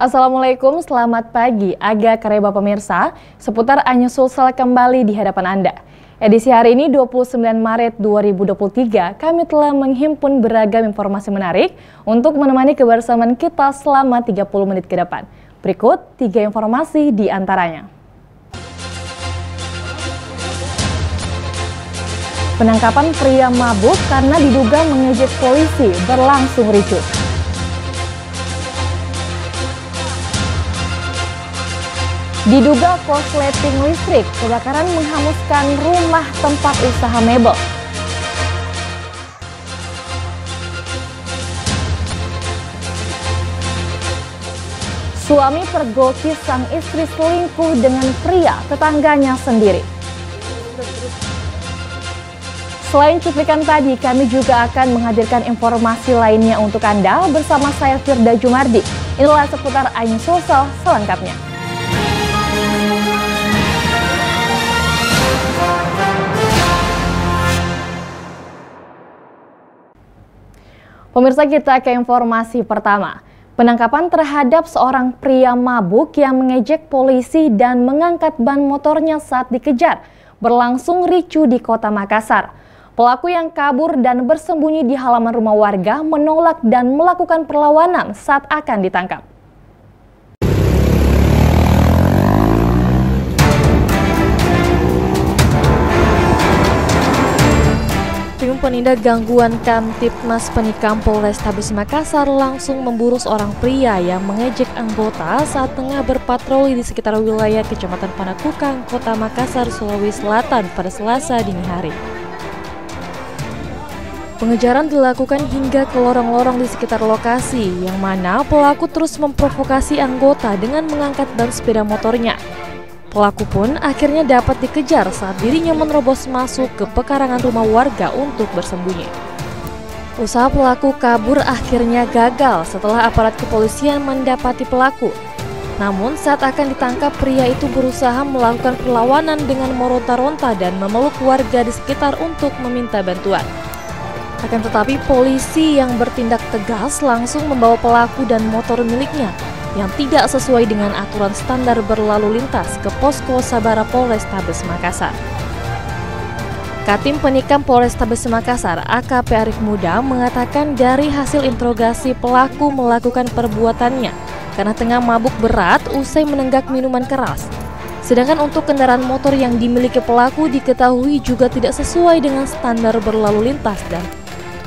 Assalamualaikum, selamat pagi. Aga Kareba pemirsa, seputar Anyus Sulsel kembali di hadapan Anda. Edisi hari ini 29 Maret 2023, kami telah menghimpun beragam informasi menarik untuk menemani kebersamaan kita selama 30 menit ke depan. Berikut 3 informasi di antaranya. Penangkapan pria mabuk karena diduga mengejek polisi berlangsung ricuh. Diduga korsleting listrik, kebakaran menghanguskan rumah tempat usaha mebel. Suami pergoki sang istri selingkuh dengan pria tetangganya sendiri. Selain cuplikan tadi, kami juga akan menghadirkan informasi lainnya untuk Anda bersama saya Firda Jumardi. Inilah seputar Anyus Sulsel selengkapnya. Pemirsa, kita ke informasi pertama. Penangkapan terhadap seorang pria mabuk yang mengejek polisi dan mengangkat ban motornya saat dikejar berlangsung ricuh di Kota Makassar. Pelaku yang kabur dan bersembunyi di halaman rumah warga menolak dan melakukan perlawanan saat akan ditangkap. Tim penindak gangguan Kamtibmas Penikam Polrestabes Makassar langsung memburu seorang pria yang mengejek anggota saat tengah berpatroli di sekitar wilayah Kecamatan Panakukang, Kota Makassar, Sulawesi Selatan pada Selasa dini hari. Pengejaran dilakukan hingga ke lorong-lorong di sekitar lokasi, yang mana pelaku terus memprovokasi anggota dengan mengangkat ban sepeda motornya. Pelaku pun akhirnya dapat dikejar saat dirinya menerobos masuk ke pekarangan rumah warga untuk bersembunyi. Usaha pelaku kabur akhirnya gagal setelah aparat kepolisian mendapati pelaku. Namun saat akan ditangkap, pria itu berusaha melakukan perlawanan dengan meronta-ronta dan memeluk warga di sekitar untuk meminta bantuan. Akan tetapi polisi yang bertindak tegas langsung membawa pelaku dan motor miliknya yang tidak sesuai dengan aturan standar berlalu lintas ke Posko Sabara Polrestabes Makassar. Katim Penikam Polrestabes Makassar, AKP Arif Muda, mengatakan dari hasil interogasi pelaku melakukan perbuatannya karena tengah mabuk berat usai menenggak minuman keras. Sedangkan untuk kendaraan motor yang dimiliki pelaku diketahui juga tidak sesuai dengan standar berlalu lintas dan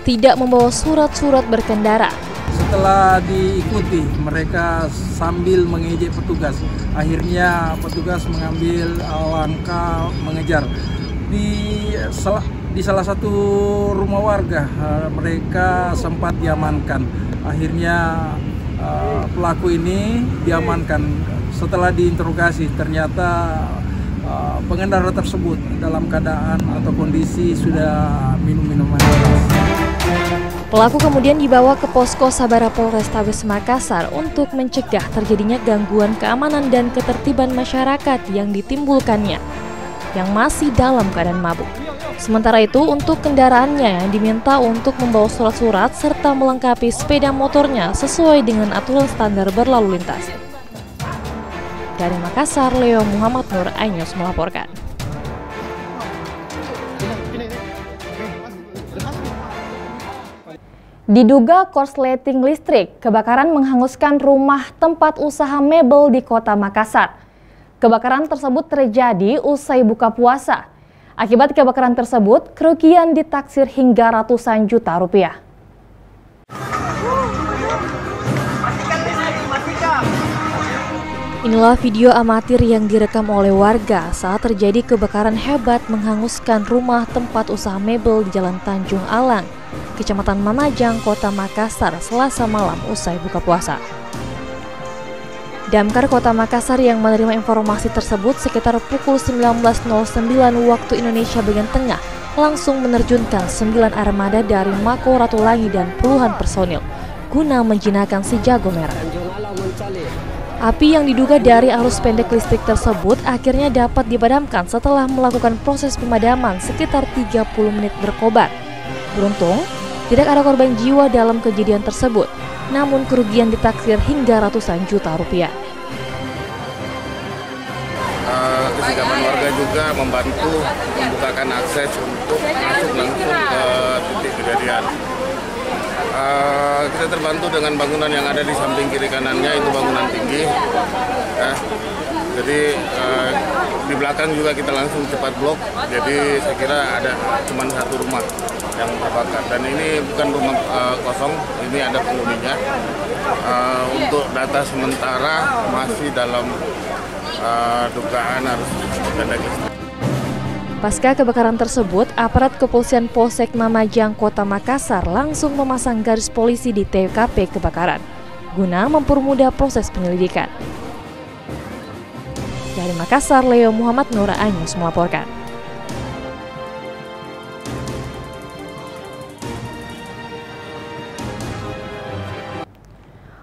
tidak membawa surat-surat berkendara. Setelah diikuti, mereka sambil mengejek petugas. Akhirnya petugas mengambil langkah mengejar. Di salah satu rumah warga, mereka sempat diamankan. Akhirnya pelaku ini diamankan. Setelah diinterogasi, ternyata pengendara tersebut dalam keadaan atau kondisi sudah minum minuman keras. Pelaku kemudian dibawa ke Posko Sabara Polrestabes Makassar untuk mencegah terjadinya gangguan keamanan dan ketertiban masyarakat yang ditimbulkannya, yang masih dalam keadaan mabuk. Sementara itu, untuk kendaraannya yang diminta untuk membawa surat-surat serta melengkapi sepeda motornya sesuai dengan aturan standar berlalu lintas. Dari Makassar, Leo Muhammad Nur, Anyus melaporkan. Diduga korsleting listrik, kebakaran menghanguskan rumah tempat usaha mebel di Kota Makassar. Kebakaran tersebut terjadi usai buka puasa. Akibat kebakaran tersebut, kerugian ditaksir hingga ratusan juta rupiah. Inilah video amatir yang direkam oleh warga saat terjadi kebakaran hebat menghanguskan rumah tempat usaha mebel di Jalan Tanjung Alang, Kecamatan Mamajang, Kota Makassar, Selasa malam usai buka puasa. Damkar Kota Makassar yang menerima informasi tersebut sekitar pukul 19.09 waktu Indonesia bagian tengah langsung menerjunkan 9 armada dari Mako Ratulangi dan puluhan personil guna menjinakkan si jago merah. Api yang diduga dari arus pendek listrik tersebut akhirnya dapat dipadamkan setelah melakukan proses pemadaman sekitar 30 menit berkobar. Beruntung, tidak ada korban jiwa dalam kejadian tersebut. namun kerugian ditaksir hingga ratusan juta rupiah. Kesigapan warga juga membantu membukakan akses untuk masuk langsung ke titik kejadian. Kita terbantu dengan bangunan yang ada di samping kiri kanannya, itu bangunan tinggi. Jadi di belakang juga kita langsung cepat blok. Jadi saya kira ada cuma satu rumah yang terbakar. Dan ini bukan rumah kosong, ini ada penghuninya. Untuk data sementara masih dalam dugaan harus pendek listrik. Pasca kebakaran tersebut, aparat kepolisian Polsek Mamajang, Kota Makassar langsung memasang garis polisi di TKP kebakaran guna mempermudah proses penyelidikan. Dari Makassar, Leo Muhammad Nur Anyus melaporkan.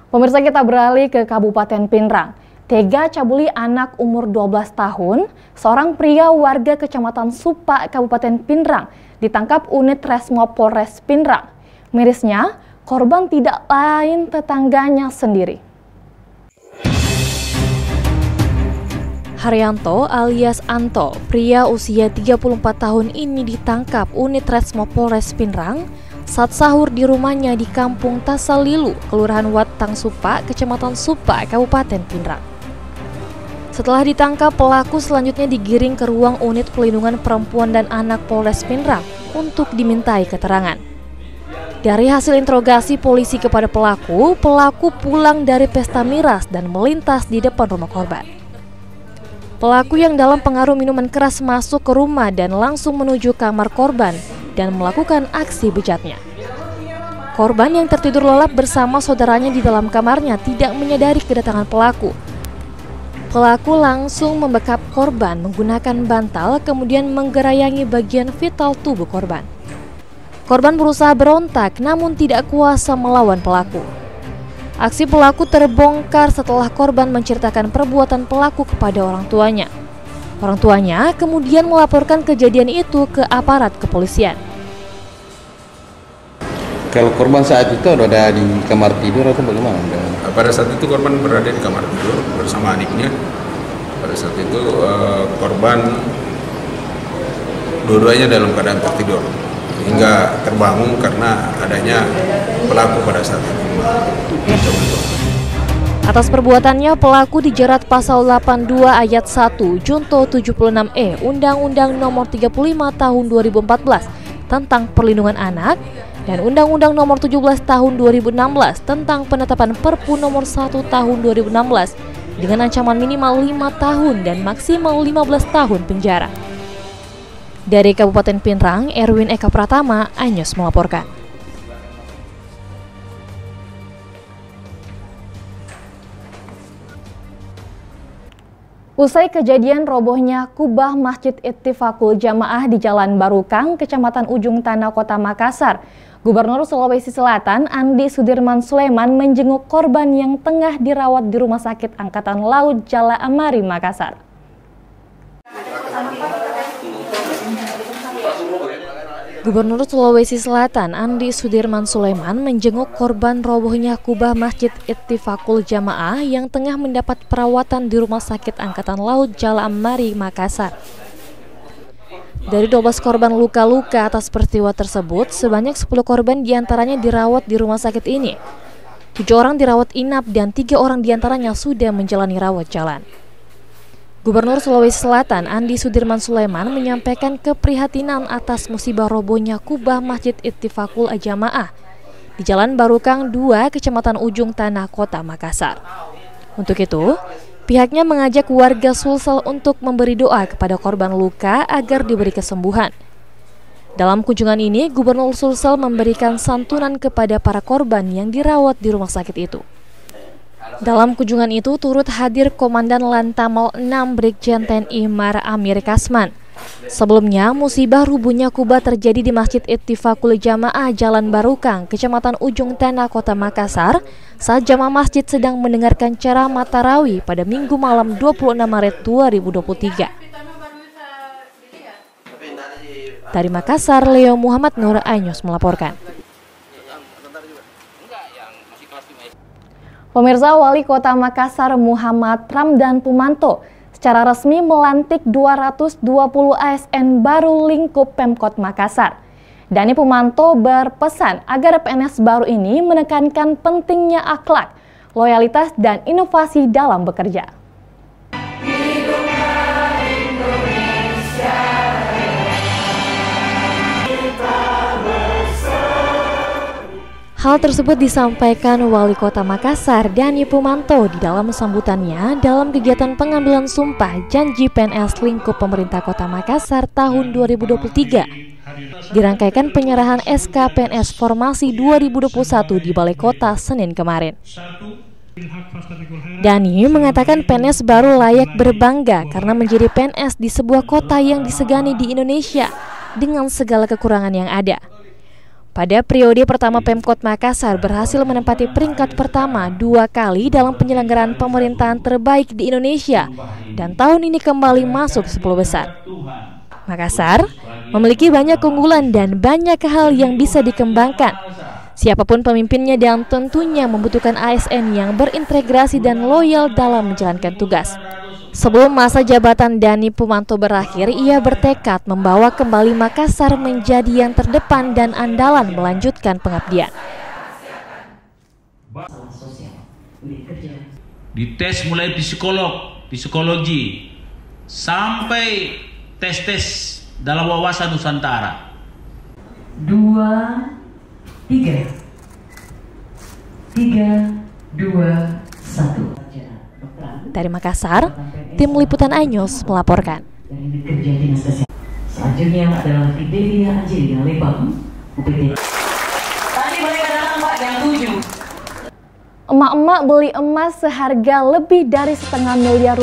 Pemirsa, kita beralih ke Kabupaten Pinrang. Tega cabuli anak umur 12 tahun, seorang pria warga Kecamatan Supa, Kabupaten Pinrang, ditangkap unit Resmo Polres Pinrang. Mirisnya, korban tidak lain tetangganya sendiri. Haryanto alias Anto, pria usia 34 tahun ini ditangkap unit Resmo Polres Pinrang saat sahur di rumahnya di Kampung Tasalilu, Kelurahan Watang Supa, Kecamatan Supa, Kabupaten Pinrang. Setelah ditangkap, pelaku selanjutnya digiring ke ruang unit pelindungan perempuan dan anak Polres Pinrang untuk dimintai keterangan. Dari hasil interogasi polisi kepada pelaku pulang dari pesta miras dan melintas di depan rumah korban. Pelaku yang dalam pengaruh minuman keras masuk ke rumah dan langsung menuju kamar korban dan melakukan aksi bejatnya. Korban yang tertidur lelap bersama saudaranya di dalam kamarnya tidak menyadari kedatangan pelaku. Pelaku langsung membekap korban menggunakan bantal, kemudian menggerayangi bagian vital tubuh korban. Korban berusaha berontak namun tidak kuasa melawan pelaku. Aksi pelaku terbongkar setelah korban menceritakan perbuatan pelaku kepada orang tuanya. Orang tuanya kemudian melaporkan kejadian itu ke aparat kepolisian. Kalau korban saat itu ada di kamar tidur atau bagaimana? Pada saat itu korban berada di kamar tidur bersama adiknya. Pada saat itu korban dua-duanya dalam keadaan tertidur hingga terbangun karena adanya pelaku pada saat itu. Atas perbuatannya, pelaku dijerat pasal 82 ayat 1 Junto 76E Undang-Undang Nomor 35 Tahun 2014 tentang Perlindungan Anak dan Undang-Undang Nomor 17 Tahun 2016 tentang Penetapan Perpu Nomor 1 Tahun 2016 dengan ancaman minimal 5 tahun dan maksimal 15 tahun penjara. Dari Kabupaten Pinrang, Erwin Eka Pratama, Anyus melaporkan. Usai kejadian robohnya kubah Masjid Ittifaqul Jamaah di Jalan Barukang, Kecamatan Ujung Tanah, Kota Makassar, Gubernur Sulawesi Selatan Andi Sudirman Sulaiman menjenguk korban yang tengah dirawat di Rumah Sakit Angkatan Laut Jala Amari, Makassar. Gubernur Sulawesi Selatan Andi Sudirman Sulaiman menjenguk korban robohnya kubah Masjid Ittifaqul Jamaah yang tengah mendapat perawatan di Rumah Sakit Angkatan Laut Jala Amari, Makassar. Dari 12 korban luka-luka atas peristiwa tersebut, sebanyak 10 korban diantaranya dirawat di rumah sakit ini. 7 orang dirawat inap dan 3 orang diantaranya sudah menjalani rawat jalan. Gubernur Sulawesi Selatan Andi Sudirman Sulaiman menyampaikan keprihatinan atas musibah robohnya kubah Masjid Ittifaqul Jamaah di Jalan Barukang 2, Kecamatan Ujung Tanah, Kota Makassar. Untuk itu, pihaknya mengajak warga Sulsel untuk memberi doa kepada korban luka agar diberi kesembuhan. Dalam kunjungan ini, Gubernur Sulsel memberikan santunan kepada para korban yang dirawat di rumah sakit itu. Dalam kunjungan itu turut hadir Komandan Lantamal 6 Brigjen TNI Mara Amir Kasman. Sebelumnya, musibah rubuhnya kubah terjadi di Masjid Ittifaqul Jamaah Jalan Barukang, Kecamatan Ujung Tanah, Kota Makassar, saat jamaah masjid sedang mendengarkan ceramah tarawih pada Minggu malam 26 Maret 2023. Dari Makassar, Leo Muhammad Nur Anyus melaporkan. Pemirsa, Wali Kota Makassar Muhammad Ramdan Pumanto secara resmi melantik 220 ASN baru lingkup Pemkot Makassar. Dani Pumanto berpesan agar PNS baru ini menekankan pentingnya akhlak, loyalitas, dan inovasi dalam bekerja. Hal tersebut disampaikan Wali Kota Makassar Dani Pumanto di dalam sambutannya dalam kegiatan pengambilan sumpah janji PNS lingkup pemerintah Kota Makassar tahun 2023. Dirangkaikan penyerahan SK PNS Formasi 2021 di Balai Kota Senin kemarin. Dani mengatakan PNS baru layak berbangga karena menjadi PNS di sebuah kota yang disegani di Indonesia dengan segala kekurangan yang ada. Pada periode pertama Pemkot Makassar berhasil menempati peringkat pertama 2 kali dalam penyelenggaraan pemerintahan terbaik di Indonesia dan tahun ini kembali masuk 10 besar. Makassar memiliki banyak keunggulan dan banyak hal yang bisa dikembangkan. Siapapun pemimpinnya dan tentunya membutuhkan ASN yang berintegrasi dan loyal dalam menjalankan tugas. Sebelum masa jabatan Dani Pumanto berakhir, ia bertekad membawa kembali Makassar menjadi yang terdepan dan andalan melanjutkan pengabdian. Dites mulai psikologi, sampai tes dalam wawasan Nusantara. 2, 3, 2, 1. Dari Makassar, tim liputan iNews melaporkan. Selanjutnya adalah Fidelia Angelina Lebam, UPT. Tadi mereka datang Pak jam 7. Emak-emak beli emas seharga lebih dari $500 miliar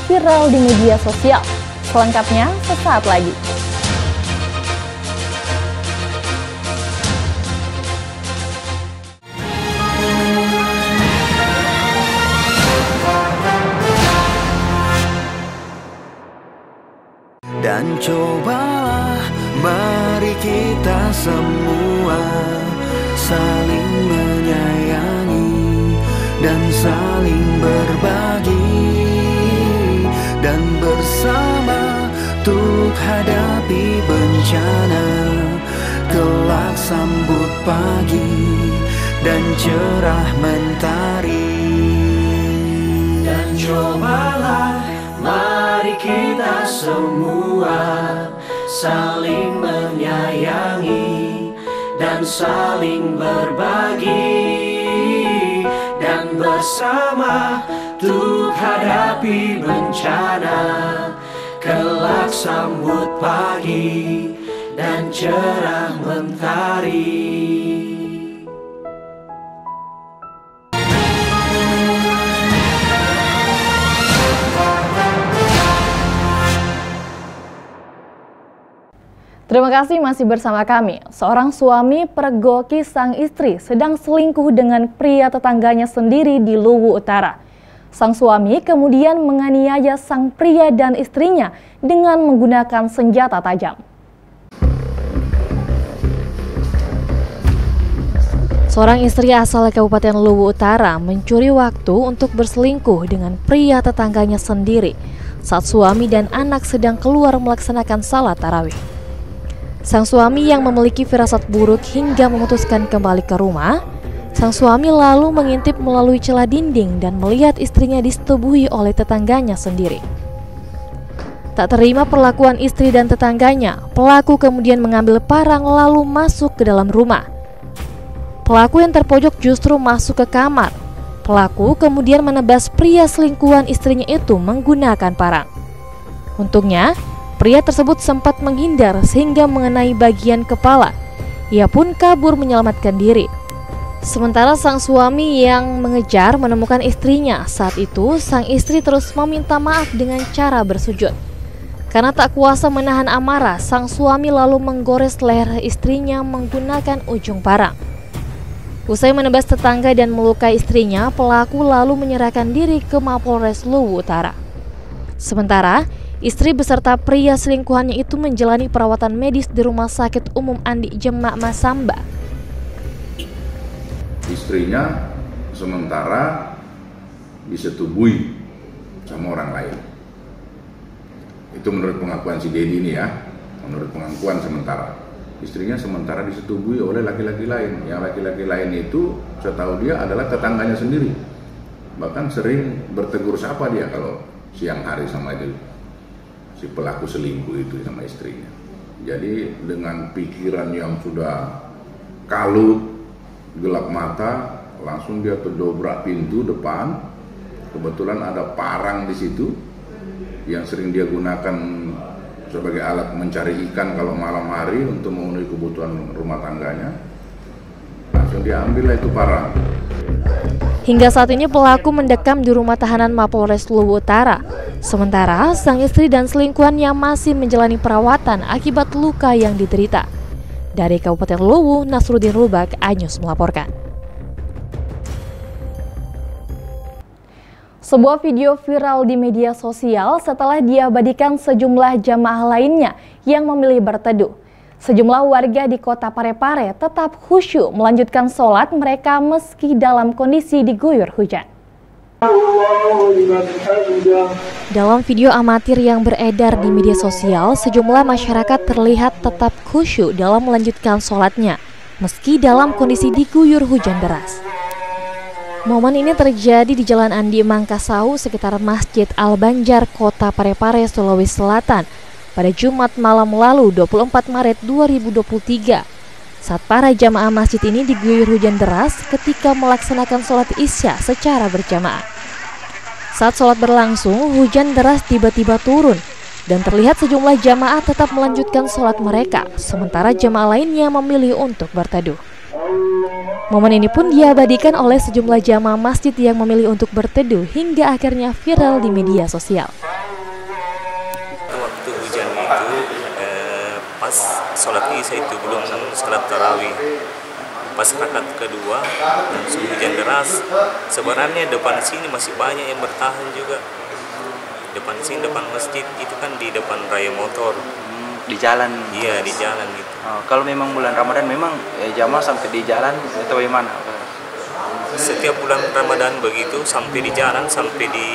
viral di media sosial. Selengkapnya sesaat lagi. Dan cobalah mari kita semua saling menyayangi dan saling berbagi dan bersama untuk hadapi bencana. Kelak sambut pagi dan cerah mentari. Dan cobalah mari kita semua saling menyayangi dan saling berbagi dan bersama untuk hadapi bencana. Kelak sambut pagi dan cerah mentari. Terima kasih masih bersama kami. Seorang suami pergoki sang istri sedang selingkuh dengan pria tetangganya sendiri di Luwu Utara. Sang suami kemudian menganiaya sang pria dan istrinya dengan menggunakan senjata tajam. Seorang istri asal Kabupaten Luwu Utara mencuri waktu untuk berselingkuh dengan pria tetangganya sendiri saat suami dan anak sedang keluar melaksanakan salat tarawih. Sang suami yang memiliki firasat buruk hingga memutuskan kembali ke rumah, sang suami lalu mengintip melalui celah dinding dan melihat istrinya disetubuhi oleh tetangganya sendiri. Tak terima perlakuan istri dan tetangganya, pelaku kemudian mengambil parang lalu masuk ke dalam rumah. Pelaku yang terpojok justru masuk ke kamar. Pelaku kemudian menebas pria selingkuhan istrinya itu menggunakan parang. Untungnya, pria tersebut sempat menghindar sehingga mengenai bagian kepala. Ia pun kabur menyelamatkan diri. Sementara sang suami yang mengejar menemukan istrinya. Saat itu, sang istri terus meminta maaf dengan cara bersujud. Karena tak kuasa menahan amarah, sang suami lalu menggores leher istrinya menggunakan ujung parang. Usai menebas tetangga dan melukai istrinya, pelaku lalu menyerahkan diri ke Mapolres Luwu Utara. Sementara, istri beserta pria selingkuhannya itu menjalani perawatan medis di Rumah Sakit Umum Andi Jemak Masamba. Istrinya sementara disetubui sama orang lain. Itu menurut pengakuan si Dedi ini ya, menurut pengakuan sementara. Istrinya sementara disetubui oleh laki-laki lain. Yang laki-laki lain itu setahu dia adalah tetangganya sendiri. Bahkan sering bertegur sapa dia kalau siang hari sama itu si pelaku selingkuh itu sama istrinya. Jadi dengan pikiran yang sudah kalut, gelap mata, langsung dia terdobrak pintu depan. Kebetulan ada parang di situ yang sering dia gunakan sebagai alat mencari ikan kalau malam hari untuk memenuhi kebutuhan rumah tangganya. Langsung diambillah itu parang. Hingga saat ini pelaku mendekam di rumah tahanan Mapolres Luwu Utara. Sementara sang istri dan selingkuhannya masih menjalani perawatan akibat luka yang diderita. Dari Kabupaten Luwu, Nasruddin Rubak, Anyus melaporkan. Sebuah video viral di media sosial setelah diabadikan sejumlah jamaah lainnya yang memilih berteduh. Sejumlah warga di kota Parepare tetap khusyuk melanjutkan sholat mereka meski dalam kondisi diguyur hujan. Dalam video amatir yang beredar di media sosial, sejumlah masyarakat terlihat tetap khusyuk dalam melanjutkan sholatnya meski dalam kondisi diguyur hujan deras. Momen ini terjadi di Jalan Andi Mangkasau sekitar Masjid Al-Banjar, Kota Parepare, Sulawesi Selatan pada Jumat malam lalu 24 Maret 2023 saat para jamaah masjid ini diguyur hujan deras ketika melaksanakan sholat isya secara berjamaah. Saat sholat berlangsung, hujan deras tiba-tiba turun dan terlihat sejumlah jamaah tetap melanjutkan sholat mereka, sementara jamaah lainnya memilih untuk berteduh. Momen ini pun diabadikan oleh sejumlah jamaah masjid yang memilih untuk berteduh hingga akhirnya viral di media sosial. Waktu hujan itu pas sholat isya itu belum sholat tarawih, pas rakaat kedua langsung hujan deras. Sebenarnya depan sini masih banyak yang bertahan juga. Depan sini, depan masjid itu kan di depan raya motor. Di jalan? Iya, di jalan gitu. Kalau memang bulan Ramadan memang jamaah sampai di jalan atau bagaimana? Setiap bulan Ramadan begitu, sampai di jalan, sampai di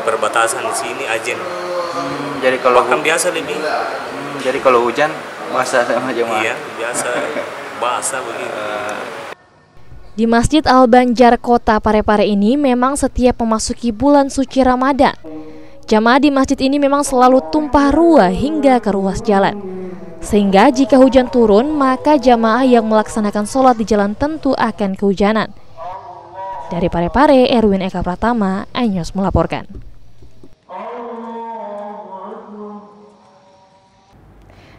perbatasan sini ajen. Jadi kalau bahkan biasa lebih. Jadi kalau hujan basah sama jamaah? Iya, biasa basah begitu. Di Masjid Al-Banjar, Kota Parepare ini memang setiap memasuki bulan suci Ramadan, jamaah di masjid ini memang selalu tumpah ruah hingga ke ruas jalan. Sehingga jika hujan turun, maka jamaah yang melaksanakan sholat di jalan tentu akan kehujanan. Dari Parepare, Erwin Eka Pratama, Anyos melaporkan.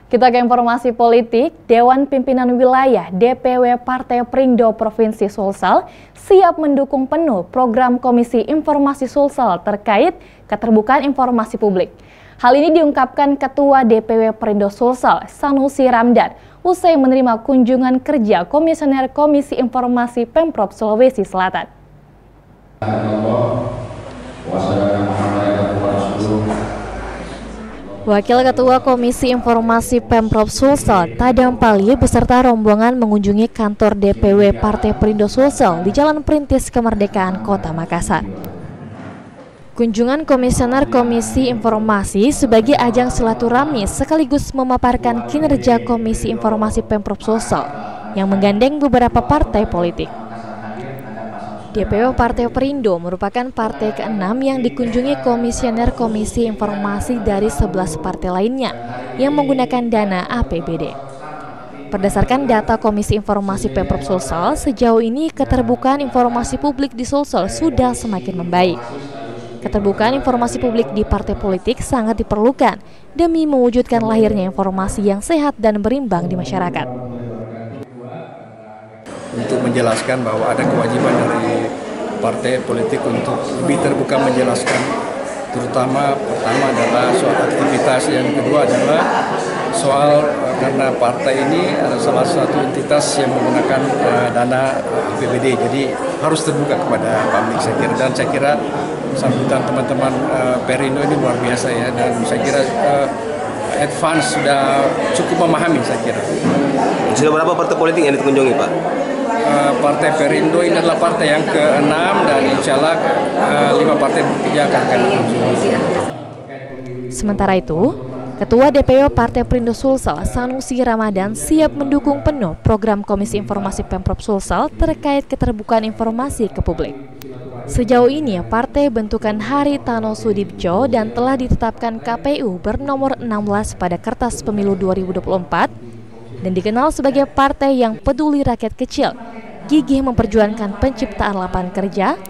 Kita ke informasi politik. Dewan Pimpinan Wilayah DPW Partai Perindo Provinsi Sulsel siap mendukung penuh program Komisi Informasi Sulsel terkait keterbukaan informasi publik. Hal ini diungkapkan Ketua DPW Perindo Sulsel, Sanusi Ramdan, usai menerima kunjungan kerja Komisioner Komisi Informasi Pemprov Sulawesi Selatan. Wakil Ketua Komisi Informasi Pemprov Sulsel, Tadam Pali, beserta rombongan mengunjungi kantor DPW Partai Perindo Sulsel di Jalan Perintis Kemerdekaan, Kota Makassar. Kunjungan Komisioner Komisi Informasi sebagai ajang silaturahmi sekaligus memaparkan kinerja Komisi Informasi Pemprov Sulsel yang menggandeng beberapa partai politik. DPW Partai Perindo merupakan partai ke-6 yang dikunjungi Komisioner Komisi Informasi dari 11 partai lainnya yang menggunakan dana APBD. Berdasarkan data Komisi Informasi Pemprov Sulsel, sejauh ini keterbukaan informasi publik di Sulsel sudah semakin membaik. Keterbukaan informasi publik di partai politik sangat diperlukan demi mewujudkan lahirnya informasi yang sehat dan berimbang di masyarakat. Untuk menjelaskan bahwa ada kewajiban dari partai politik untuk lebih terbuka menjelaskan, terutama pertama adalah soal aktivitas, yang kedua adalah soal karena partai ini adalah salah satu entitas yang menggunakan dana APBD, jadi harus terbuka kepada publik saya kira, dan saya kira sambutan teman-teman Perindo ini luar biasa ya, dan saya kira advance sudah cukup memahami saya kira. Sudah berapa partai politik yang dikunjungi Pak? Partai Perindo ini adalah partai yang ke-6 dan insya Allah 5 partai bekerja akan Sementara itu, Ketua DPO Partai Perindo Sulsel, Sanusi Ramadan, siap mendukung penuh program Komisi Informasi Pemprov Sulsel terkait keterbukaan informasi ke publik. Sejauh ini, partai bentukan Haritano Sudibjo dan telah ditetapkan KPU bernomor 16 pada kertas pemilu 2024 dan dikenal sebagai partai yang peduli rakyat kecil, gigih memperjuangkan penciptaan lapangan kerja,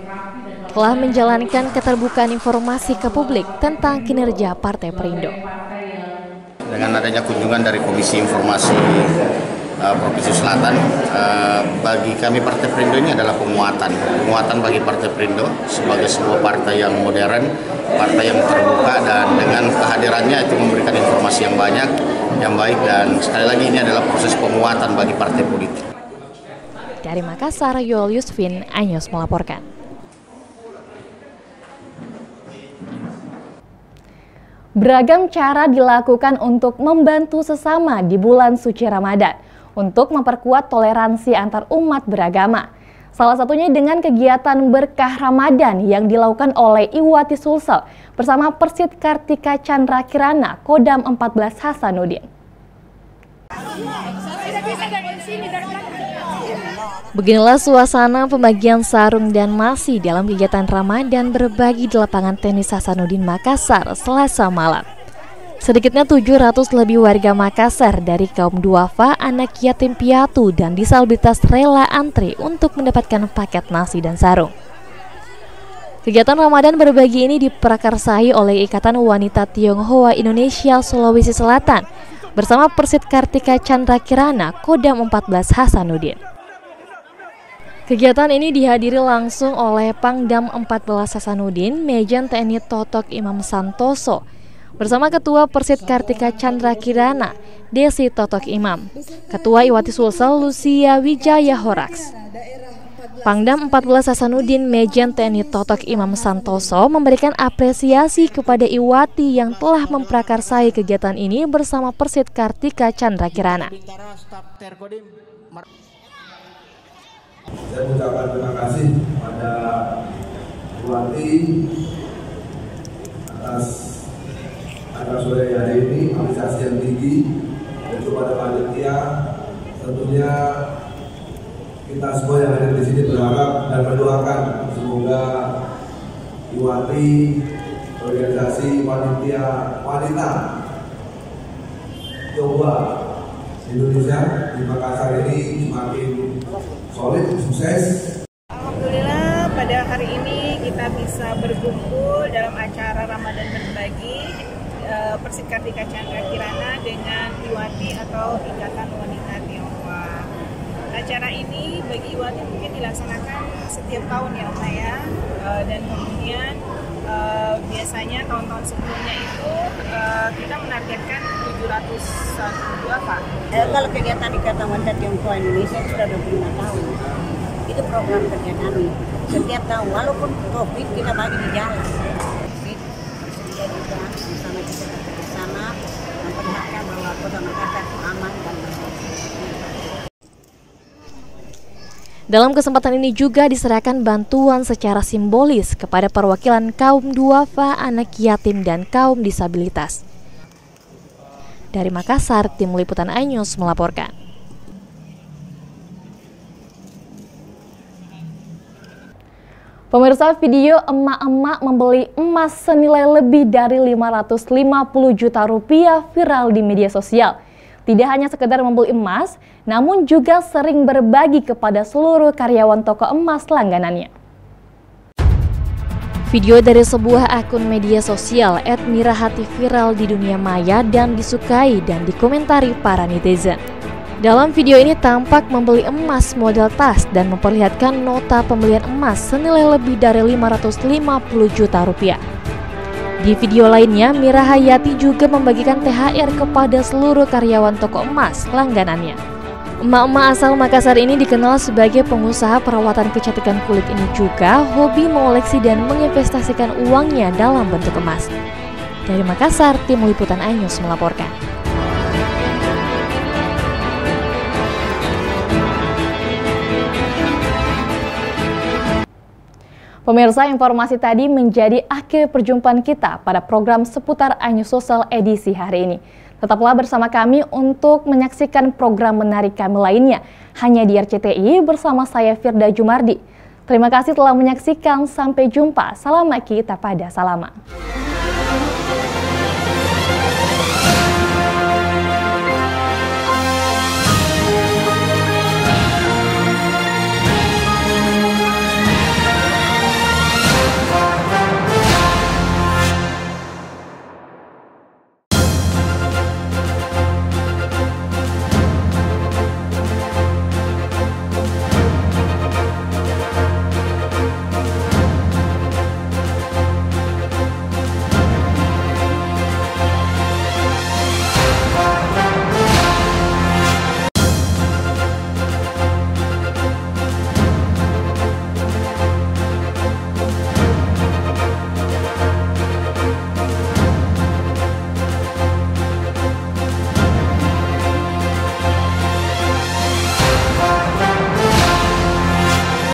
telah menjalankan keterbukaan informasi ke publik tentang kinerja Partai Perindo. Dengan adanya kunjungan dari Komisi Informasi Provinsi Selatan, bagi kami Partai Perindo ini adalah penguatan bagi Partai Perindo sebagai sebuah partai yang modern, partai yang terbuka, dan dengan kehadirannya itu memberikan informasi yang banyak, yang baik, dan sekali lagi ini adalah proses penguatan bagi partai politik. Dari Makassar, Yol Yusfin, Anyus melaporkan. Beragam cara dilakukan untuk membantu sesama di bulan suci Ramadan untuk memperkuat toleransi antar umat beragama. Salah satunya dengan kegiatan Berkah Ramadan yang dilakukan oleh Iwati Sulsel bersama Persit Kartika Chandra Kirana, Kodam 14 Hasanuddin. Beginilah suasana pembagian sarung dan nasi dalam kegiatan Ramadan berbagi di lapangan tenis Hasanuddin Makassar Selasa malam. Sedikitnya 700 lebih warga Makassar dari kaum duafa, anak yatim piatu, dan disabilitas rela antri untuk mendapatkan paket nasi dan sarung. Kegiatan Ramadan berbagi ini diprakarsai oleh Ikatan Wanita Tionghoa Indonesia Sulawesi Selatan bersama Persit Kartika Chandra Kirana, Kodam 14 Hasanuddin. Kegiatan ini dihadiri langsung oleh Pangdam 14 Hasanuddin, Mejen TNI Totok Imam Santoso, bersama Ketua Persit Kartika Chandra Kirana, Desi Totok Imam, Ketua Iwati Sulsel Lucia Wijaya Horaks. Pangdam 14 Hasanuddin, Mejen TNI Totok Imam Santoso memberikan apresiasi kepada Iwati yang telah memprakarsai kegiatan ini bersama Persit Kartika Chandra Kirana. Saya mengucapkan terima kasih pada Iwati atas acara sore hari ini, apresiasi yang tinggi, dan kepada panitia. Tentunya kita semua yang ada di sini berharap dan berdoakan semoga Iwati, organisasi panitia wanita Tionghoa Indonesia di Makassar ini semakin solid, sukses. Alhamdulillah pada hari ini kita bisa berkumpul dalam acara Ramadan berbagi Persit Kartika Chandra Kirana dengan Iwati atau Ikatan Wanita Tionghoa. Acara ini bagi Iwati mungkin dilaksanakan setiap tahun ya Om ya, dan kemudian biasanya tahun-tahun sebelumnya itu kita menargetkan 700 Pak. Kalau kegiatan Ikatan Wanita Tionghoa Indonesia sudah 25 tahun. Itu program kerja kami. Setiap tahun, walaupun COVID kita bagi di jalan. Bersedia juga bersama kita bersama memperlihatkan bahwa Kota Makassar aman dan damai. Dalam kesempatan ini juga diserahkan bantuan secara simbolis kepada perwakilan kaum duafa, anak yatim, dan kaum disabilitas. Dari Makassar, Tim Liputan iNews melaporkan. Pemirsa, video emak-emak membeli emas senilai lebih dari 550 juta rupiah viral di media sosial. Tidak hanya sekedar membeli emas, namun juga sering berbagi kepada seluruh karyawan toko emas langganannya. Video dari sebuah akun media sosial @mirahati viral di dunia maya dan disukai dan dikomentari para netizen. Dalam video ini tampak membeli emas model tas dan memperlihatkan nota pembelian emas senilai lebih dari 550 juta rupiah. Di video lainnya, Mira Hayati juga membagikan THR kepada seluruh karyawan toko emas langganannya. Emak-emak asal Makassar ini dikenal sebagai pengusaha perawatan kecantikan kulit ini juga hobi mengoleksi dan menginvestasikan uangnya dalam bentuk emas. Dari Makassar, Tim Liputan iNews melaporkan. Pemirsa, informasi tadi menjadi akhir perjumpaan kita pada program seputar Anyus Sosial edisi hari ini. Tetaplah bersama kami untuk menyaksikan program menarik kami lainnya, hanya di RCTI bersama saya Firda Jumardi. Terima kasih telah menyaksikan, sampai jumpa. Salam Maki Tapada Salama.